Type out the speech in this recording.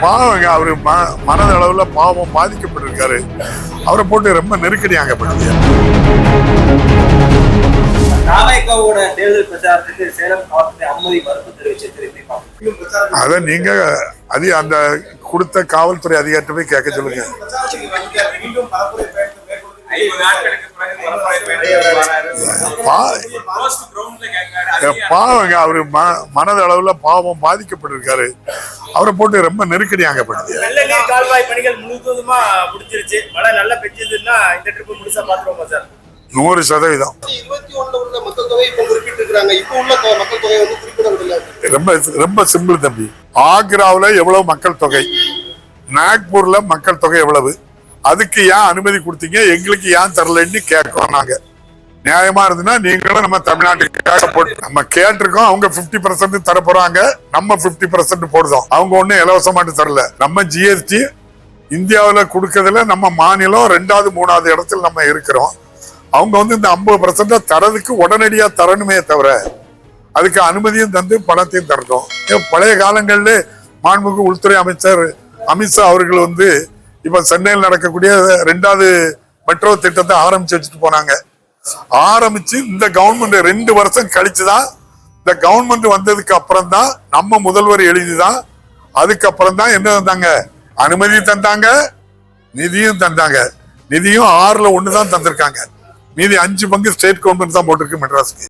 பாவங்க அவரு மனதளவுல பாவம் பாதிக்கப்பட்டிருக்காரு. அவரை போட்டு ரொம்ப நெருக்கடியாங்க பண்ணுது. தேர்தல் பிரச்சாரத்துக்கு சேலம் மாவட்டத்தை அனுமதி மறுப்பு தெரிவிச்சு அத நீங்க அந்த கொடுத்த காவல்துறை அதிகாரிட்ட போய் கேட்க சொல்லுங்க. பாவங்க அவரு மனதளவுல பாவம் பாதிக்கப்பட்டிருக்காரு. அவரை போட்டு ரொம்ப நெருக்கடியாங்க பண்ணுது. கால்வாய் பணிகள் முழுவதுமா முடிஞ்சிருச்சு. மழை நல்லா பெஞ்சதுன்னா இந்த ட்ரிப் முழுசா பாத்துருவோமா சார்? 100%. ரொம்ப சிம்பிள் தம்பி. ஆக்ராவில் எவ்வளவு மக்கள் தொகை, நாக்பூர்ல மக்கள் தொகை எவ்வளவு, அதுக்கு ஏன் அனுமதி கொடுத்தீங்க, எங்களுக்கு ஏன் தரலன்னு கேட்கிறோம். நாங்க நியாயமா இருந்துன்னா நீங்களும் நம்ம தமிழ்நாட்டுக்கு போட்டு நம்ம கேட்டிருக்கோம். அவங்க 50% தர போறாங்க, நம்ம 50% போடுறோம். அவங்க ஒண்ணும் இலவசமாட்டு தரல. நம்ம ஜிஎஸ்டி இந்தியாவில கொடுக்கறதுல நம்ம மாநிலம் 2வது 3வது இடத்துல நம்ம இருக்கிறோம். அவங்க இந்த 50% தரதுக்கு உடனடியா தரணுமே தவிர அதுக்கு அனுமதியும் தந்து பணத்தையும் தரணும். பழைய காலங்கள்ல மாண்புமிகு உள்துறை அமைச்சர் அமித்ஷா அவர்கள் இப்ப சென்னையில் நடக்கக்கூடிய 2வது மெட்ரோ திட்டத்தை ஆரம்பிச்சு வச்சுட்டு போனாங்க. ஆரம்பிச்சு இந்த கவர்மெண்ட் 2 வருஷம் கழிச்சுதான், இந்த கவர்மெண்ட் வந்ததுக்கு அப்புறம் தான் நம்ம முதல்வர் எழுதிதான் அதுக்கப்புறம் தான் என்ன தந்தாங்க, அனுமதி தந்தாங்க, நிதியும் தந்தாங்க. நிதியும் 6ல் 1 தான் தந்திருக்காங்க. மீதி 5 பங்கு ஸ்டேட் கவர்மெண்ட் தான் போட்டிருக்கு மெட்ராஸ்க்கு.